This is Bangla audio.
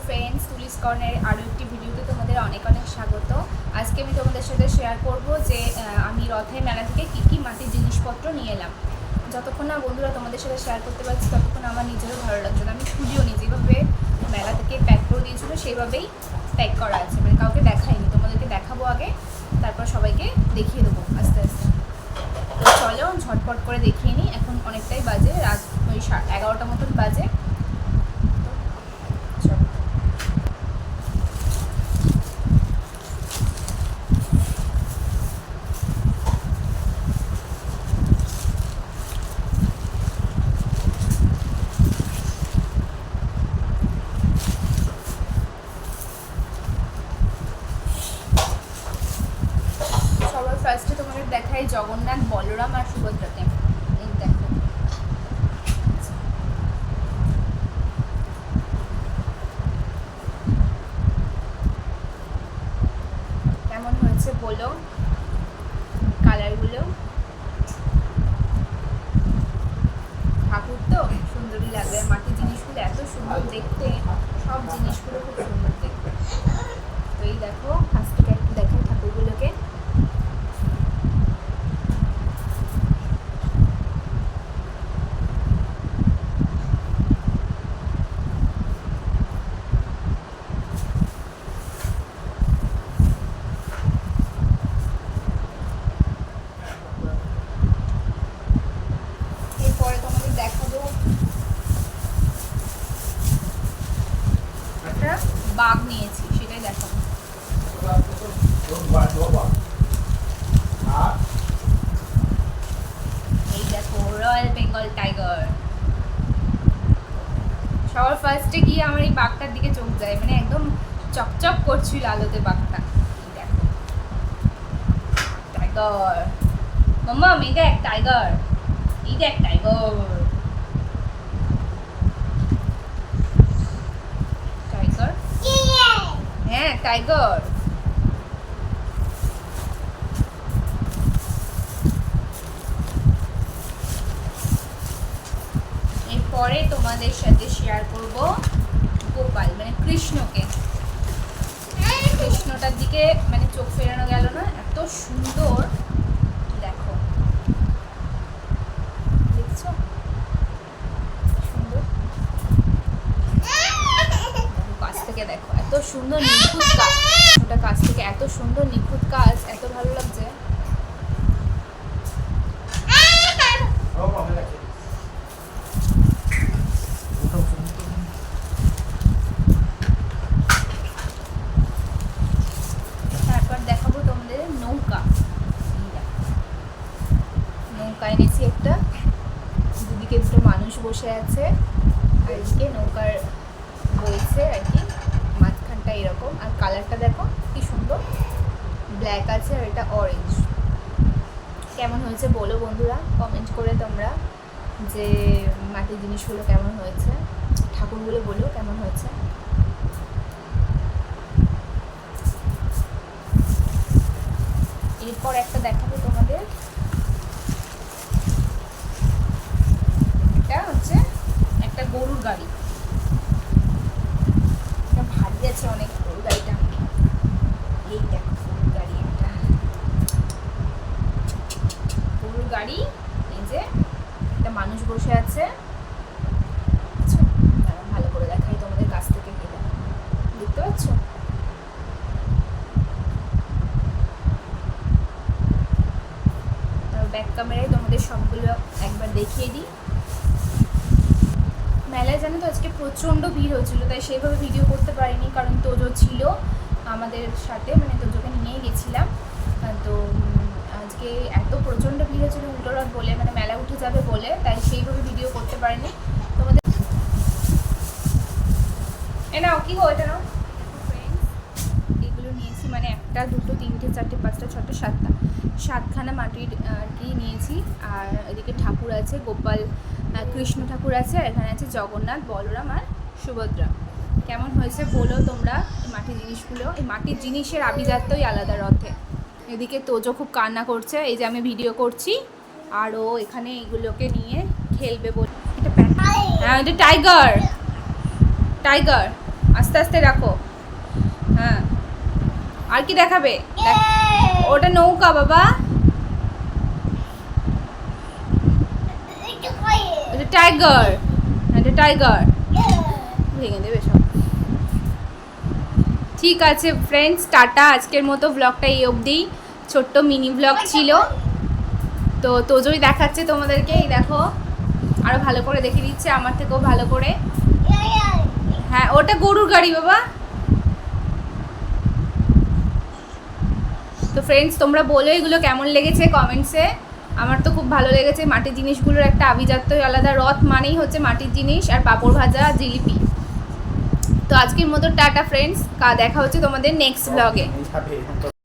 ফ্রেন্ডস, তুলিস কর্নারের আরও একটি ভিডিওতে তোমাদের অনেক অনেক স্বাগত। আজকে আমি তোমাদের সাথে শেয়ার করব যে আমি রথের মেলা থেকে কী কী মাটির জিনিসপত্র নিয়ে এলাম। যতক্ষণ না বন্ধুরা তোমাদের সাথে শেয়ার করতে পারছি ততক্ষণ আমার নিজেরও ভালো লাগছে না। আমি খুঁজিও নি, যেভাবে মেলা থেকে প্যাক করে দিয়েছিলো সেইভাবেই প্যাক করা আছে, মানে কাউকে দেখাইনি, তোমাদেরকে দেখাবো আগে, তারপর সবাইকে দেখিয়ে দেবো আস্তে আস্তে। তো চলো ঝটপট করে দেখিয়ে নিই। এখন অনেকটাই বাজে, রাত ওই 11টা মতন বাজে। সবার ফার্স্টে তোমাদের দেখাই জগন্নাথ, বলরাম আর সুভদ্রাকে। এই দেখো, কেমন হয়েছে বলো কালারগুলো। ঠাকুর তো সুন্দরই লাগবে, মাটির জিনিসগুলো এত সুন্দর দেখতে, সব জিনিসগুলো খুব সুন্দর দেখতে। তো এই দেখো, কাছ থেকে একটু দেখো ঠাকুরগুলোকে। এরপরে তোমাদের দেখাবো একটা বাঘ নিয়েছি, সেটাই দেখাবো। এই দেখো, রয়্যাল বেঙ্গল টাইগার। সবার ফার্স্টে গিয়ে আমার এই বাঘটার দিকে চোখ যায়, মানে একদম চকচক করছিল আলোতে বাঘটা। দেখো, টাইগার মাম্মা, এই দেখ টাইগার, এই দেখ টাইগার, টাইগার, হ্যাঁ টাইগার। এরপরে তোমাদের সাথে শেয়ার করব গোপাল, মানে কৃষ্ণকে। কৃষ্ণটার দিকে মানে চোখ ফেরানো গেল না, এত সুন্দর। দেখো, দেখছো সুন্দর, কাছ থেকে দেখো, এত সুন্দর নিখুঁত কাজ। ওটা কাছ থেকে এত সুন্দর নিখুঁত কাজ, এত ভালো লাগছে। তারপর দেখাবো তোমাদের নৌকা। নৌকা এনেছি একটা, দুদিকে দুটো মানুষ বসে আছে, আর এদিকে নৌকার বইছে আর কি, মাঝখানটা এরকম। আর কালারটা দেখো কি সুন্দর, ব্ল্যাক আছে আর এটা অরেঞ্জ। কেমন হয়েছে বলো বন্ধুরা, কমেন্ট করে তোমরা যে মাটির জিনিসগুলো কেমন হয়েছে, ঠাকুরগুলো বলো কেমন হয়েছে। এরপর একটা দেখাবো তোমাদের, এটা হচ্ছে একটা গরুর গাড়ি। এটা ভারী আছে অনেক গরুর গাড়িটা। এই দেখো গরুর গাড়ি, একটা গরুর গাড়ি। এই যে একটা মানুষ বসে আছে, ভালো করে দেখাই তোমাদের কাছ থেকে গেলে, দেখতে পাচ্ছ? ব্যাক ক্যামেরায় তোমাদের সবগুলো একবার দেখিয়ে দিই। মেলায় জানো তো আজকে প্রচণ্ড ভিড় হয়েছিল, তাই সেইভাবে ভিডিও করতে পারিনি, কারণ তোজো ছিল আমাদের সাথে, মানে তোজোকে নিয়েই গেছিলাম। তো আজকে এত প্রচণ্ড ভিড় হয়েছিল উল্টো রথ বলে, মানে মেলা উঠে যাবে বলে, তাই সেইভাবে ভিডিও করতে পারিনি তোমাদের। নাও কি গো, এটা নাও। ফ্রেন্ডস, এগুলো নিয়েছি, মানে একটা, দুটো, তিনটে, চারটে, পাঁচটা, ছটা, সাতখানা মাটির আর কি নিয়েছি। আর এদিকে ঠাকুর আছে, গোপাল কৃষ্ণ ঠাকুর আছে, আর এখানে আছে জগন্নাথ, বলরাম আর সুভদ্রা। কেমন হয়েছে বলো তোমরা এই মাটির জিনিসগুলো। এই মাটির জিনিসের আভিজাত্যই আলাদা রথে। এদিকে তোজো খুব কান্না করছে, এই যে আমি ভিডিও করছি, আর ও এখানে এইগুলোকে নিয়ে খেলবে বলে। এটা হ্যাঁ, এটা টাইগার, টাইগার। আস্তে আস্তে রাখো। হ্যাঁ, আর কি দেখাবে? ওটা নৌকা বাবা, এটা টাইগার, এটা টাইগার। ভেঙে দেবে সব। ঠিক আছে ফ্রেন্ডস, টাটা। আজকের মতো ব্লগটা এই অবধি, ছোট্ট মিনি ব্লগ ছিল। তো তোজোই দেখাচ্ছে তোমাদেরকে, এই দেখো আরো ভালো করে দেখে দিচ্ছে, আমার থেকেও ভালো করে। হ্যাঁ, ওটা গরুর গাড়ি বাবা। তো ফ্রেন্ডস, তোমরা বলো এগুলো কেমন লেগেছে কমেন্টসে। আমার তো খুব ভালো লেগেছে। মাটির জিনিসগুলোর একটা আভিজাত্যই আলাদা। রথ মানেই হচ্ছে মাটির জিনিস, আর পাঁপড় ভাজা, জিলিপি। তো আজকের মতো টাটা ফ্রেন্ডস, দেখা হচ্ছে তোমাদের নেক্সট ব্লগে।